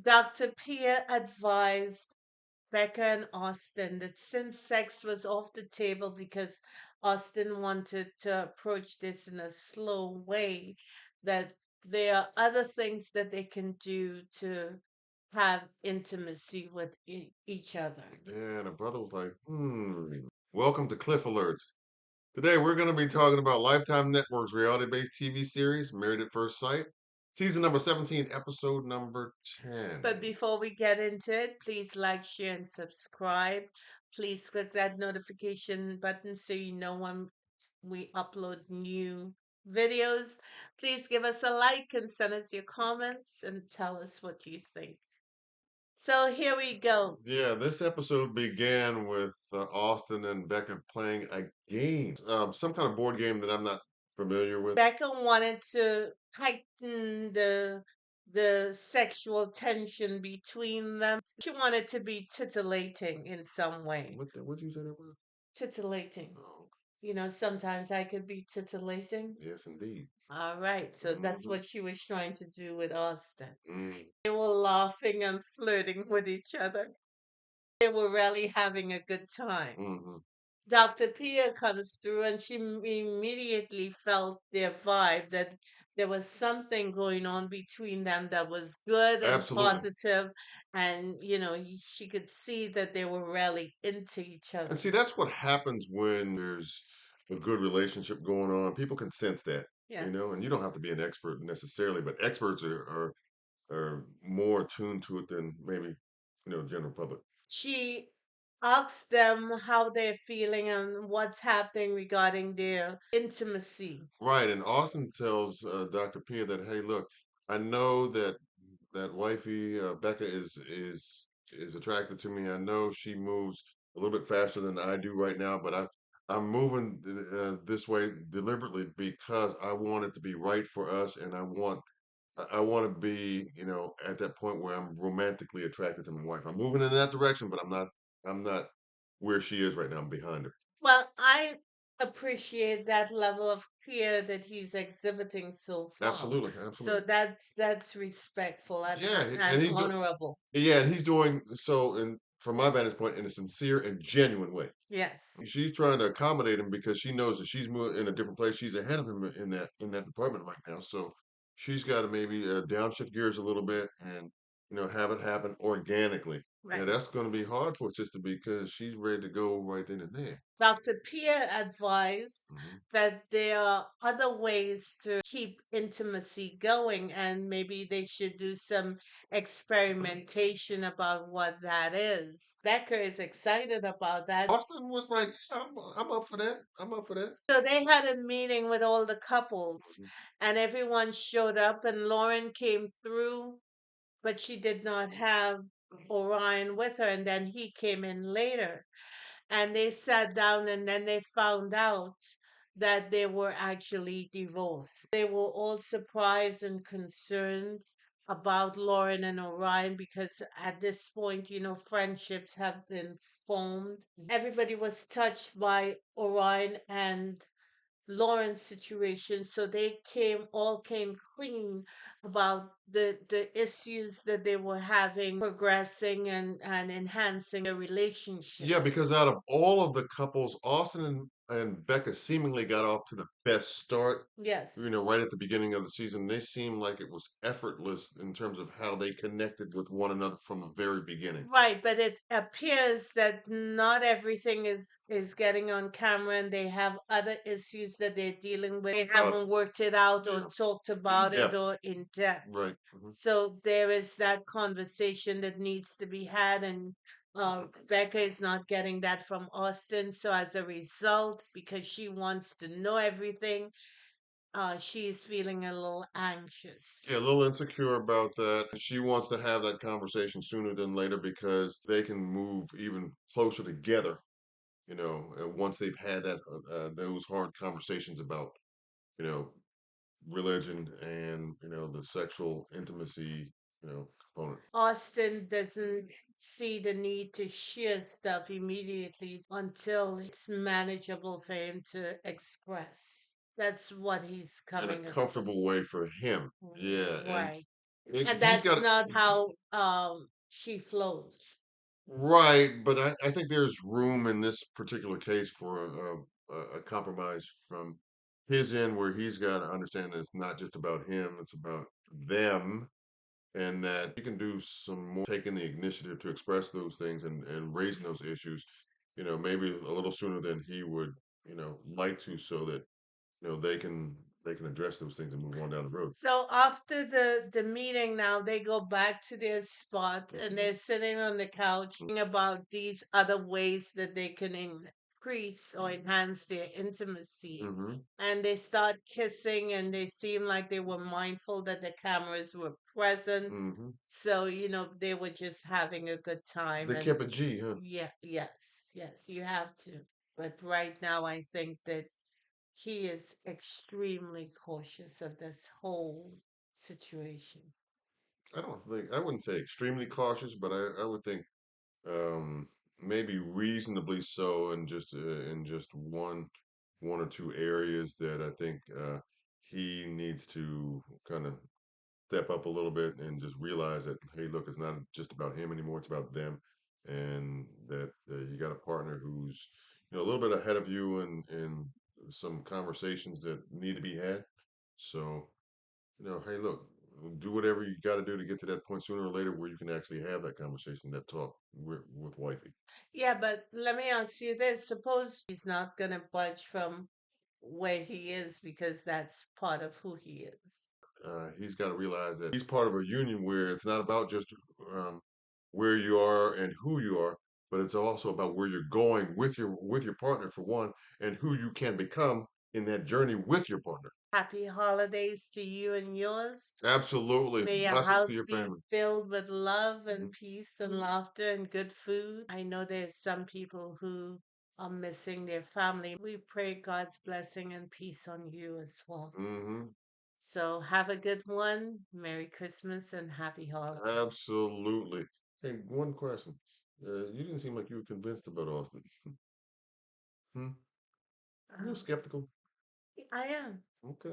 Dr. Pierre advised Becca and Austin that since sex was off the table because Austin wanted to approach this in a slow way, that there are other things that they can do to have intimacy with each other. Yeah, and the brother was like, welcome to Cliff Alerts. Today we're going to be talking about Lifetime Network's reality-based TV series, Married at First Sight, season number 17, episode number 10. But before we get into it, please like, share, and subscribe. Please click that notification button so you know when we upload new videos. Please give us a like and send us your comments and tell us what you think. So here we go. Yeah, this episode began with Austin and Becca playing a game, some kind of board game that I'm not familiar with. Becca wanted to heighten the sexual tension between them. She wanted to be titillating in some way. What did you say that was? Titillating. Oh, Sometimes I could be titillating. yes, indeed. All right, so that's Hmm. what she was trying to do with Austin. Mm, They were laughing and flirting with each other. They were really having a good time. hmm. Dr. Pia comes through and she immediately felt their vibe that there was something going on between them that was good and Absolutely. positive, and she could see that they were really into each And other. see, that's what happens when there's a good relationship going on. People can sense that, and Yes. you don't have to be an expert necessarily, but experts are more attuned to it than maybe, general public. She asked them how they're feeling and what's happening regarding their intimacy. Right. And Austin tells Dr. Pia that, hey, look, I know that wifey Becca is attracted to me. I know she moves a little bit faster than I do right now, but I'm moving this way deliberately because I want it to be right for us, and I want to be at that point where I'm romantically attracted to my wife. I'm moving in that direction, but I'm not where she is right now. I'm behind her. Well, I appreciate that level of care that he's exhibiting so far. Absolutely, So absolutely. that's respectful and Yeah, and honorable. and he's doing so in from my vantage point in a sincere and genuine way. Yes. She's trying to accommodate him because she knows that she's moving in a different place. She's ahead of him in that department right now. So she's got to maybe downshift gears a little bit and have it happen organically. Yeah, Right. that's going to be hard for sister because she's ready to go right then and there. Dr. Pierre advised Hmm. that there are other ways to keep intimacy going, and maybe they should do some experimentation about what that is. Becker is excited about that. Austin was like, I'm up for that. I'm up for that. So they had a meeting with all the couples, Mhm. and everyone showed up, and Lauren came through, but she did not have Orion with her, and then he came in later. And they sat down and then they found out that they were actually divorced. They were all surprised and concerned about Lauren and Orion because at this point, friendships have been formed. Everybody was touched by Orion and Lauren's situation, so they came clean about the issues that they were having, progressing and enhancing their relationship. Yeah, because out of all of the couples, Austin and Becca seemingly got off to the best start. Yes. Right at the beginning of the season, they seemed like it was effortless in terms of how they connected with one another from the very beginning. Right, but it appears that not everything is getting on camera and they have other issues that they're dealing with. They Uh, haven't worked it out or yeah, talked in about it depth, or in depth. right? Hmm. So there is that conversation that needs to be had, and Becca is not getting that from Austin. So as a result, because she wants to know everything, she's feeling a little Yeah, a anxious. little insecure about that. She wants to have that conversation sooner than later because they can move even closer together. Once they've had those hard conversations about you know religion and the sexual intimacy component. Austin doesn't see the need to share stuff immediately until it's manageable for him to express. That's what he's In a coming comfortable across. way for him. Yeah, and Right. And He's that's got not how she flows. right, but I think there's room in this particular case for a compromise from his end, where he's got to understand that it's not just about him; it's about them, and that he can do some more taking the initiative to express those things and raising those issues, maybe a little sooner than he would, like to, so that they can address those things and move on down the road. So after the meeting now, they go back to their spot and they're sitting on the couch about these other ways that they can increase or enhance their intimacy. Mm-hmm. And they start kissing and they seem like they were mindful that the cameras were present. Mm-hmm. So, they were just having a good time. They And kept a G, huh? yeah, yes, you have to. But right now, I think that he is extremely cautious of this whole situation. I wouldn't say extremely cautious, but I would think um, maybe reasonably so in just one or two areas that I think he needs to kind of step up a little bit and just realize that, hey, look, it's not just about him anymore; it's about them, and that you got a partner who's a little bit ahead of you in some conversations that need to be had. So hey, look, do whatever you got to do to get to that point sooner or later where you can actually have that conversation, that talk with wifey. Yeah, but let me ask you this. Suppose he's not going to budge from where he is because that's part of who he is. He's got to realize that he's part of a union where it's not about just um, where you are and who you are, but it's also about where you're going with your partner for one, and who you can become in that journey with your partner. Happy holidays to you and yours. Absolutely, May your blessings to house your be family. filled with love and Mhm. peace and laughter and good food. I know there's some people who are missing their family. We pray God's blessing and peace on you as well. Mhm. So have a good one. Merry Christmas and happy holidays. Absolutely. Hey, one question. You didn't seem like you were convinced about Austin. Hmm? A little Um, skeptical. I am. Okay.